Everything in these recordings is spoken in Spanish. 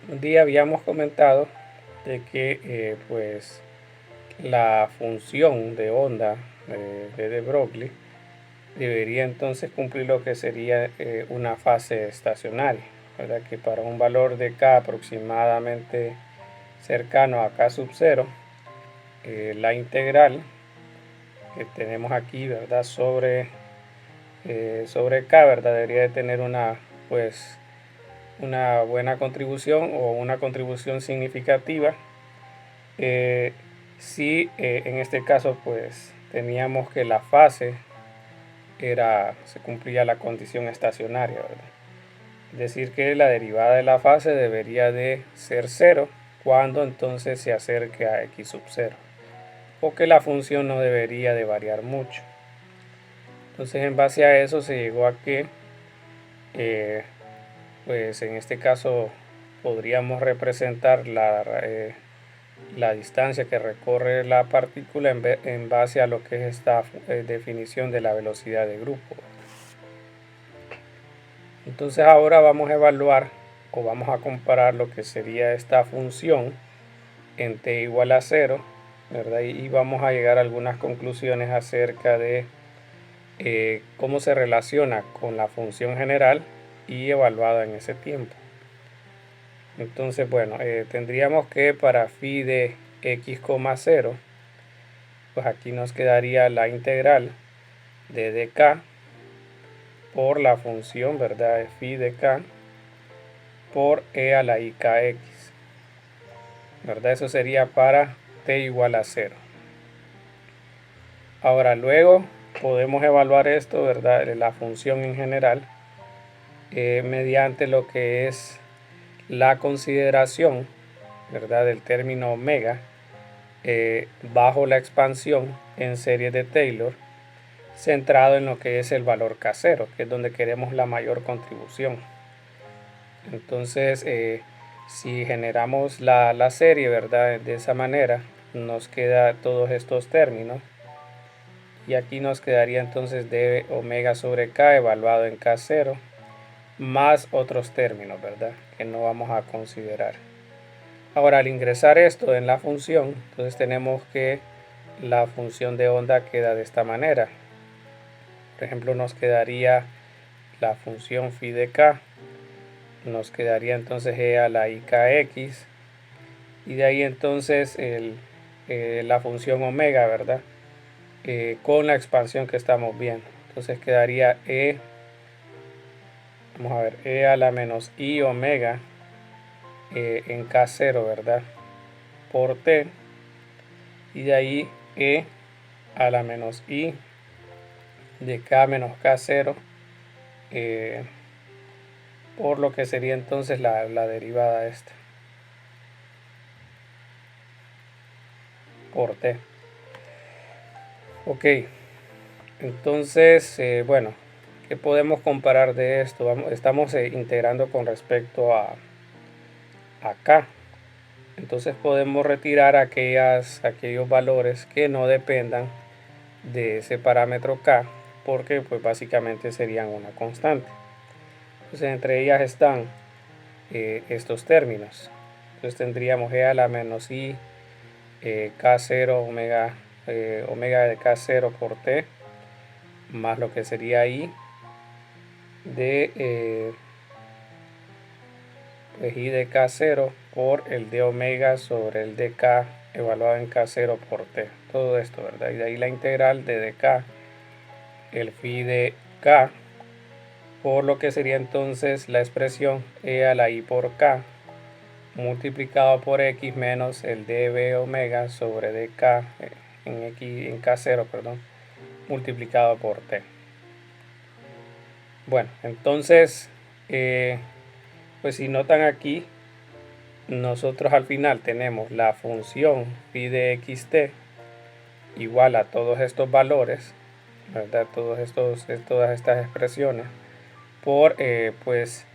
Un día habíamos comentado de que pues la función de onda de De Broglie debería entonces cumplir lo que sería una fase estacionaria, ¿verdad? Que para un valor de K aproximadamente cercano a K sub 0, la integral que tenemos aquí, ¿verdad? Sobre K, ¿verdad? Debería de tener pues una buena contribución o una contribución significativa. Si en este caso pues teníamos que la fase se cumplía la condición estacionaria, ¿verdad? Es decir, que la derivada de la fase debería de ser 0 cuando entonces se acerque a x sub 0, o que la función no debería de variar mucho. Entonces en base a eso se llegó a que pues en este caso podríamos representar la distancia que recorre la partícula en base a lo que es esta definición de la velocidad de grupo. Entonces ahora vamos a evaluar o vamos a comparar lo que sería esta función en t igual a 0, ¿verdad? Y vamos a llegar a algunas conclusiones acerca de cómo se relaciona con la función general y evaluada en ese tiempo. Entonces, bueno, tendríamos que para phi de x, 0, pues aquí nos quedaría la integral de dk por la función, ¿verdad? Phi de k por e a la i kx, ¿verdad? Eso sería para t igual a 0. Ahora, luego podemos evaluar esto, ¿verdad? La función en general, mediante lo que es la consideración, ¿verdad? Del término omega bajo la expansión en serie de Taylor, centrado en lo que es el valor K0, que es donde queremos la mayor contribución. Entonces, si generamos la serie, ¿verdad? De esa manera, nos queda todos estos términos. Y aquí nos quedaría entonces de omega sobre K evaluado en K0, más otros términos, ¿verdad? Que no vamos a considerar. Ahora, al ingresar esto en la función, entonces tenemos que la función de onda queda de esta manera. Por ejemplo, nos quedaría la función phi de k, nos quedaría entonces e a la i kx, y de ahí entonces la función omega, ¿verdad? Con la expansión que estamos viendo. Entonces quedaría vamos a ver, e a la menos i omega en k0, ¿verdad? Por t, y de ahí e a la menos i de k menos k0 por lo que sería entonces la derivada esta por t. Ok, entonces bueno, ¿qué podemos comparar de esto? Estamos integrando con respecto a k. Entonces podemos retirar aquellos valores que no dependan de ese parámetro k, porque pues básicamente serían una constante. Entonces entre ellas están estos términos. Entonces tendríamos e a la menos i k0 omega de k0 por t, más lo que sería i de pues i de k0 por el de omega sobre el dk evaluado en k0 por t. Todo esto, ¿verdad? Y de ahí la integral de dk, el phi de k, por lo que sería entonces la expresión e a la i por k multiplicado por x menos el db omega sobre dk en k0, perdón, multiplicado por t. Bueno, entonces, pues si notan aquí, nosotros al final tenemos la función phi de xt igual a todos estos valores, ¿verdad? Todas estas expresiones, por, pues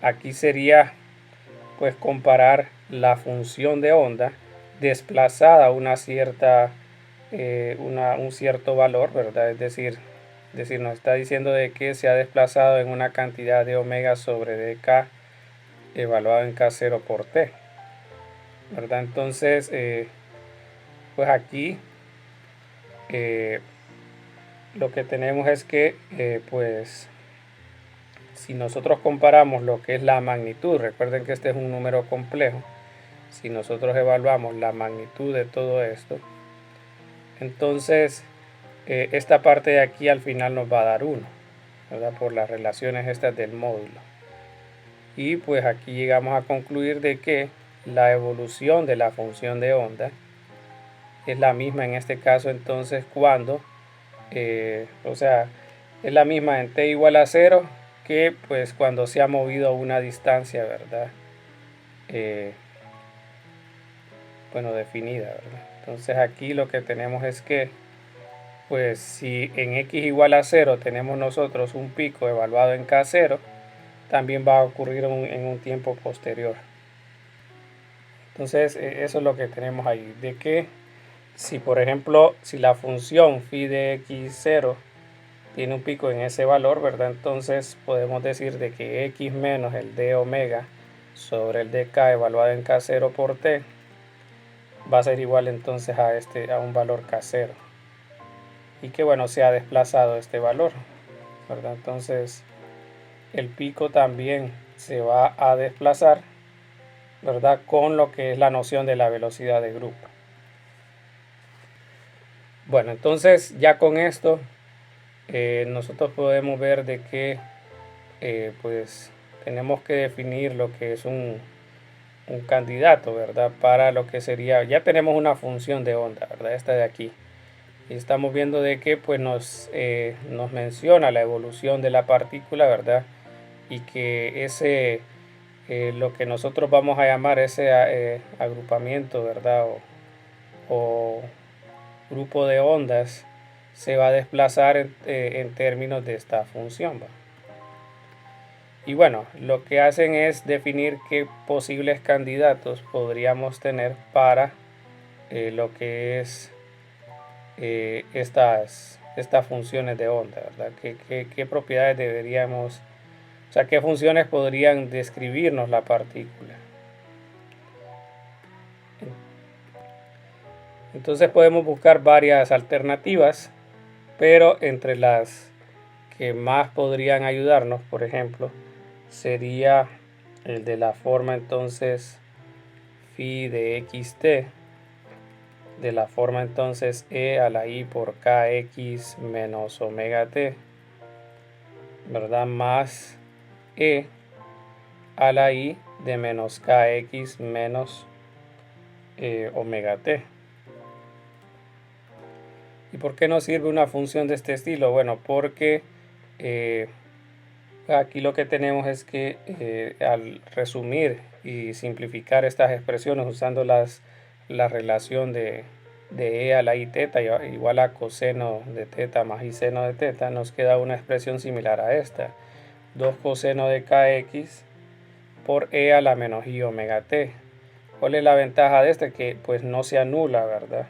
aquí sería pues comparar la función de onda desplazada a una cierta, un cierto valor, ¿verdad? Es decir, nos está diciendo de que se ha desplazado en una cantidad de omega sobre dk evaluado en k0 por t, ¿verdad? Entonces, pues aquí lo que tenemos es que, pues, si nosotros comparamos lo que es la magnitud, recuerden que este es un número complejo, si nosotros evaluamos la magnitud de todo esto, entonces esta parte de aquí al final nos va a dar 1, ¿verdad? Por las relaciones estas del módulo. Y pues aquí llegamos a concluir de que la evolución de la función de onda es la misma en este caso entonces cuando, o sea, es la misma en t igual a 0 que pues cuando se ha movido a una distancia, ¿verdad? Bueno, definida, ¿verdad? Entonces aquí lo que tenemos es que pues si en x igual a 0 tenemos nosotros un pico evaluado en k0, también va a ocurrir en un tiempo posterior. Entonces eso es lo que tenemos ahí, de que si por ejemplo, si la función phi de x0 tiene un pico en ese valor, ¿verdad? Entonces podemos decir de que x menos el d omega sobre el dk evaluado en k0 por t va a ser igual entonces a un valor k0. Y que bueno, se ha desplazado este valor, ¿verdad? Entonces el pico también se va a desplazar, ¿verdad? Con lo que es la noción de la velocidad de grupo. Bueno, entonces ya con esto nosotros podemos ver de que pues tenemos que definir lo que es un candidato, ¿verdad? Para lo que sería, ya tenemos una función de onda, ¿verdad? Esta de aquí. Y estamos viendo de que pues nos menciona la evolución de la partícula, ¿verdad? Y que ese, lo que nosotros vamos a llamar ese agrupamiento, ¿verdad? O grupo de ondas se va a desplazar en términos de esta función, ¿va? Y bueno, lo que hacen es definir qué posibles candidatos podríamos tener para lo que es estas funciones de onda, ¿verdad? ¿Qué propiedades deberíamos, o sea, qué funciones podrían describirnos la partícula? Entonces podemos buscar varias alternativas, pero entre las que más podrían ayudarnos, por ejemplo, sería el de la forma entonces phi de xt, de la forma entonces e a la i por kx menos omega t, ¿verdad? Más e a la i de menos kx menos omega t. ¿Y por qué nos sirve una función de este estilo? Bueno, porque aquí lo que tenemos es que al resumir y simplificar estas expresiones usando la relación de e a la i teta igual a coseno de teta más i seno de teta, nos queda una expresión similar a esta. 2 coseno de kx por e a la menos i omega t. ¿Cuál es la ventaja de este? Que pues no se anula, ¿verdad?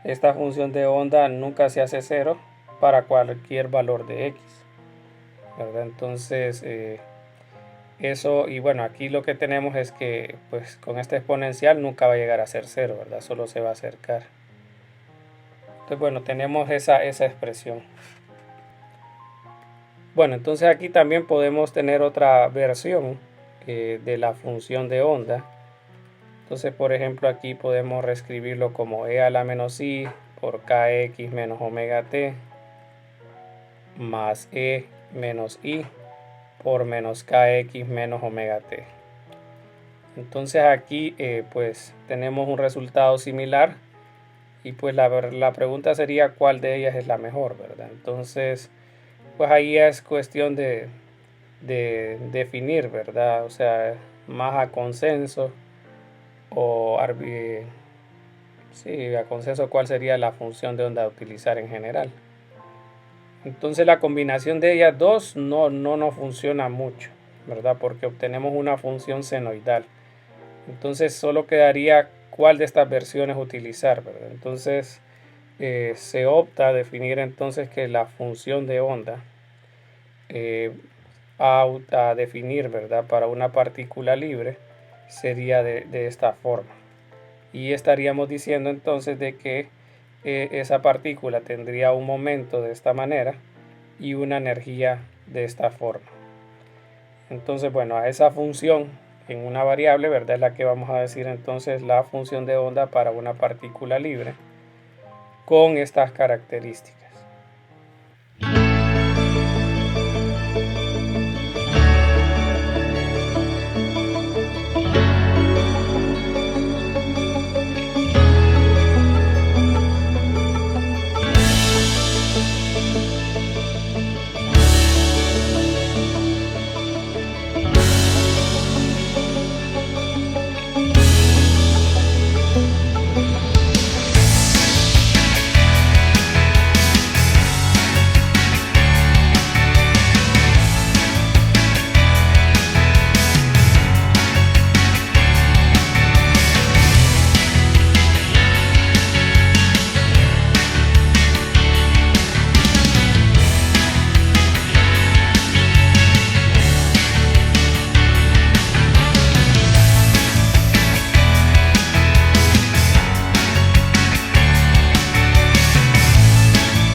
Esta función de onda nunca se hace cero para cualquier valor de x, ¿verdad? Entonces eso, y bueno, aquí lo que tenemos es que pues con este exponencial nunca va a llegar a ser cero, ¿verdad? Solo se va a acercar. Entonces bueno, tenemos esa expresión. Bueno, entonces aquí también podemos tener otra versión de la función de onda. Entonces, por ejemplo, aquí podemos reescribirlo como e a la menos i por kx menos omega t más e menos i por menos kx menos omega t. Entonces aquí pues tenemos un resultado similar Y pues la pregunta sería cuál de ellas es la mejor, ¿verdad? Entonces, pues ahí es cuestión de definir, ¿verdad? O sea, más a consenso o sí, a consenso cuál sería la función de onda a utilizar en general. Entonces la combinación de ellas dos no funciona mucho, ¿verdad? Porque obtenemos una función senoidal. Entonces solo quedaría cuál de estas versiones utilizar, ¿verdad? Entonces se opta a definir entonces que la función de onda eh, a definir, ¿verdad? Para una partícula libre sería de esta forma. Y estaríamos diciendo entonces de que esa partícula tendría un momento de esta manera y una energía de esta forma. Entonces, bueno, a esa función en una variable, ¿verdad? Es la que vamos a decir entonces la función de onda para una partícula libre con estas características.